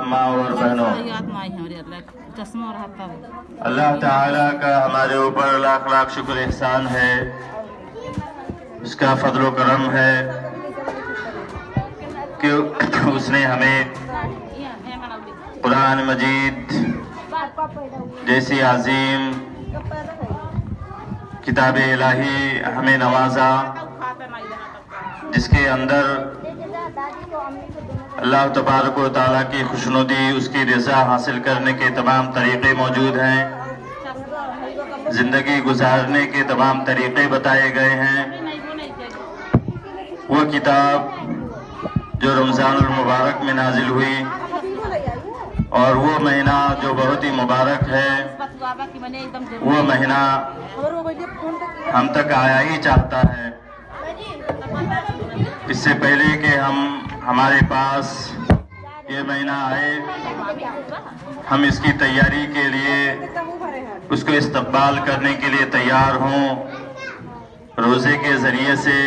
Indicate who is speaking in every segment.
Speaker 1: माँ और बहनों, अल्लाह ताला का हमारे ऊपर लाख लाख शुक्र एहसान है, उसका फजल करम है कि उसने हमें कुरान मजीद जैसी अजीम किताब इलाही हमें नवाजा, जिसके अंदर अल्लाह तबारक व तआला की खुशनुदी, उसकी रज़ा हासिल करने के तमाम तरीक़े मौजूद हैं, ज़िंदगी गुजारने के तमाम तरीक़े बताए गए हैं। वो किताब जो रमज़ानुल मुबारक में नाजिल हुई और वो महीना जो बहुत ही मुबारक है, वो महीना हम तक आया ही चाहता है। इससे पहले कि हमारे पास ये महीना आए, हम इसकी तैयारी के लिए, उसको इस्तक़बाल करने के लिए तैयार हों, रोज़े के ज़रिए से,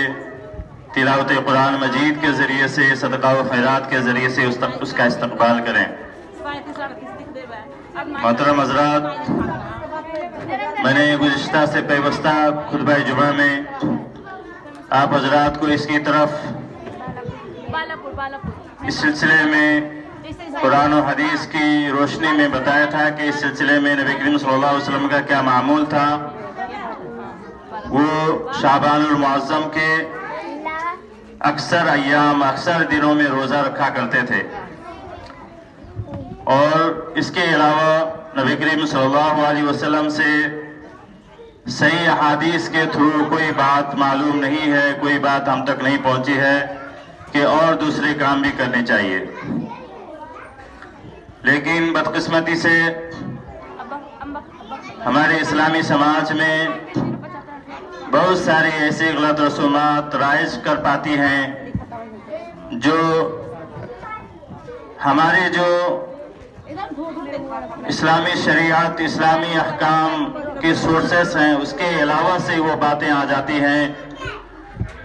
Speaker 1: तिलावत कुरान मजीद के ज़रिए से, सदका व खैरात के ज़रिए से उसका इस्तक़बाल करें। मोहतरम हज़रात, मैंने गुज़िश्ता से पैवस्ता खुतबा जुमा में आप हज़रात को इसकी तरफ, इस सिलसिले में कुरान और हदीस की रोशनी में बताया था कि इस सिलसिले में नबी करीम सल्लल्लाहु अलैहि वसल्लम का क्या मामूल था। वो शाबानुल मुअज़्ज़म के अक्सर दिनों में रोज़ा रखा करते थे और इसके अलावा नबी करीम सल्लल्लाहु अलैहि वसल्लम से सही अहादीस के थ्रू कोई बात मालूम नहीं है, कोई बात हम तक नहीं पहुंची है कि और दूसरे काम भी करने चाहिए। लेकिन बदकिस्मती से हमारे इस्लामी समाज में बहुत सारे ऐसे गलत रसूमात राइज कर पाती हैं जो हमारे जो इस्लामी शरीयत, इस्लामी अहकाम के सोर्सेस हैं, उसके अलावा से वो बातें आ जाती हैं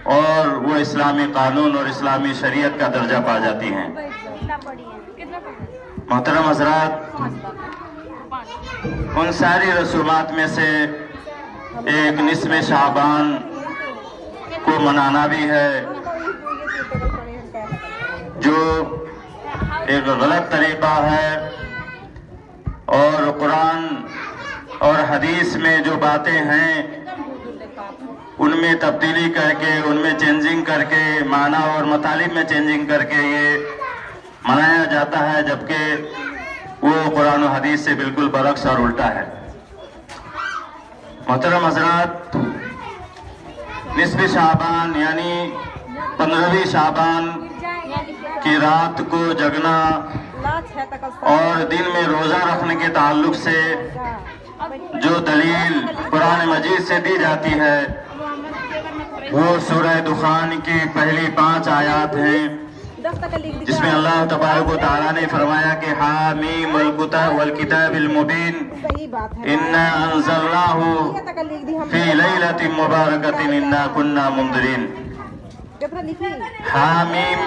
Speaker 1: और वो इस्लामी कानून और इस्लामी शरीयत का दर्जा पा जाती हैं। मोहतरम हज़रात, उन सारी रसूमात में से एक निस्फ़े शाबान को मनाना भी है, जो एक गलत तरीक़ा है और कुरान और हदीस में जो बातें हैं उनमें तब्दीली करके, उनमें चेंजिंग करके, माना और मतालिब में चेंजिंग करके ये मनाया जाता है, जबकि वो कुरान और हदीस से बिल्कुल बरक्स और उल्टा है। मोहतरम हज़रात, निस्फ़े शाबान यानी 15वीं शाबान की रात को जगना और दिन में रोज़ा रखने के ताल्लुक से जो दलील कुरान मजीद से दी जाती है वो सूरह दुखान की पहली 5 आयत हैं, जिसमें अल्लाह तबारक व तआला ने फरमाया कि हामीम वल किताबिल मुबीन इन्ना अंज़लनाहु फी लैलतिन मुबारकतिन इन्ना कुन्ना मुंदिरीन। हामीम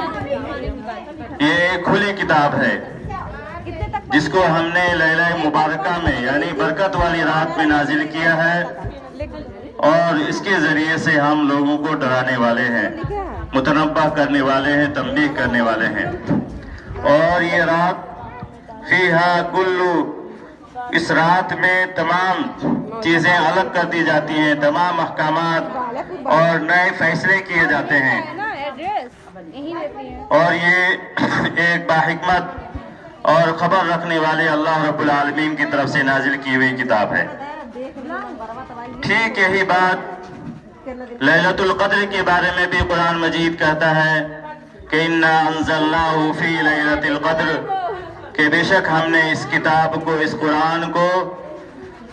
Speaker 1: ये खुली किताब है जिसको हमने लैला मुबारका में यानी बरकत वाली रात में नाजिल किया है और इसके ज़रिए से हम लोगों को डराने वाले हैं, मुतनब्बा करने वाले हैं, तंबीह करने वाले हैं। और ये रात फीहा कुल्लू, इस रात में तमाम चीज़ें अलग कर दी जाती हैं, तमाम अहकामात और नए फैसले किए जाते हैं और ये एक बाहिकमत और खबर रखने वाले अल्लाह रब्बुल आलमीन की तरफ से नाजिल की हुई किताब है। ठीक यही बात लैलतुल क़द्र के बारे में भी कुरान मजीद कहता है कि इन्ना अंज़लनाहु फी लैलतिल क़द्र, कि बेशक हमने इस किताब को, इस कुरान को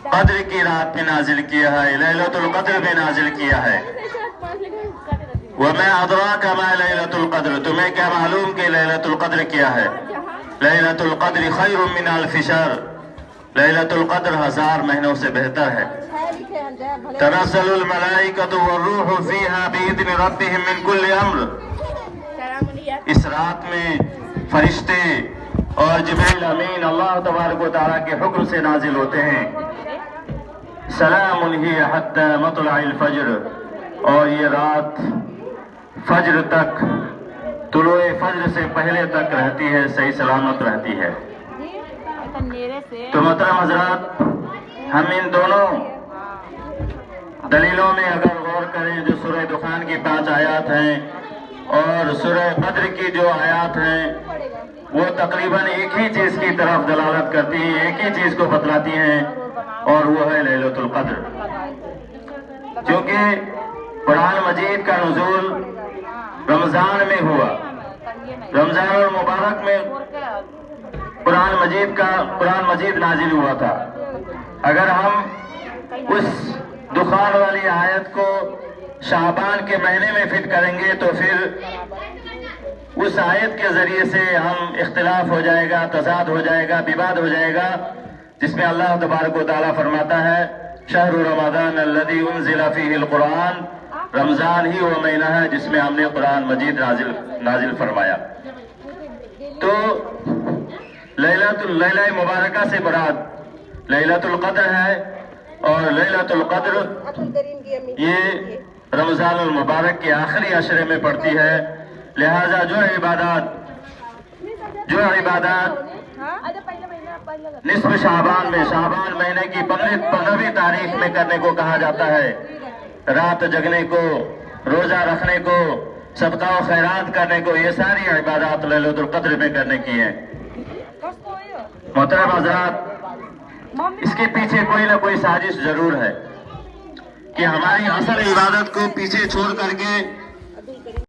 Speaker 1: क़द्र की रात में नाजिल किया है, लैलतुल क़द्र में नाजिल किया है। वमा अदराका मा लैलतुल क़द्र, तुम्हें क्या मालूम कि लैलतुल क़द्र क्या है? लैलतुल क़द्र खैरुम मिन अल्फ़ि शहर, लैलतुल क़द्र 1000 महीनों से बेहतर है। तनज़्ज़लुल मलाइकतु वर्रूहु फ़ीहा बिइज़्नि रब्बिहिम मिन कुल्लि अम्र, इस रात में फरिश्ते اور جبریل امین اللہ تبارک و تعالیٰ کے حکم سے نازل ہوتے ہیں۔ سلام ہی حتی مطلع الفجر، اور یہ رات فجر تک، طلوع فجر سے پہلے تک رہتی ہے، صحیح سلامت رہتی ہے۔ تو محترم حضرات، ہم ان دونوں دلیلوں میں اگر غور کریں، جو سورہ دخان کی 5 آیات ہیں اور سورہ قدر کی جو آیات ہیں، وہ تقریباً ایک ہی چیز کی طرف دلالت کرتی ہیں، ایک ہی چیز کو بتلاتی ہیں، اور وہ ہے لیلۃ القدر۔ کیونکہ قرآن مجید کا نزول رمضان میں ہوا، رمضان المبارک میں قرآن مجید نازل ہوا تھا۔ اگر ہم اس دخان والی آیت کو شعبان کے مہینے میں فٹ کریں گے تو پھر اس آیت کے ذریعے سے ہم اختلاف ہو جائے گا، تضاد ہو جائے گا، وواد ہو جائے گا، جس میں اللہ تبارک و تعالیٰ فرماتا ہے شہر رمضان الذی انزل فیہ القرآن، رمضان ہی وہ مہینہ ہے جس میں ہم نے قرآن مجید نازل فرمایا۔ تو لیلہ مبارکہ سے مراد لیلۃ القدر ہے، اور لیلۃ القدر یہ رمضان المبارک کے آخری عشرے میں پڑتی ہے۔ لہذا جو عبادات نصف شعبان میں، شعبان مہینے کی 15ویں تاریخ میں کرنے کو کہا جاتا ہے، رات جگنے کو، روزہ رکھنے کو، صدقہ و خیرات کرنے کو، یہ ساری عبادات لیلۃ القدر میں کرنے کی ہیں۔ محترم حضرات، اس کے پیچھے کوئی نہ کوئی سازش ضرور ہے کہ ہماری اصل عبادت کو پیچھے چھوڑ کر کے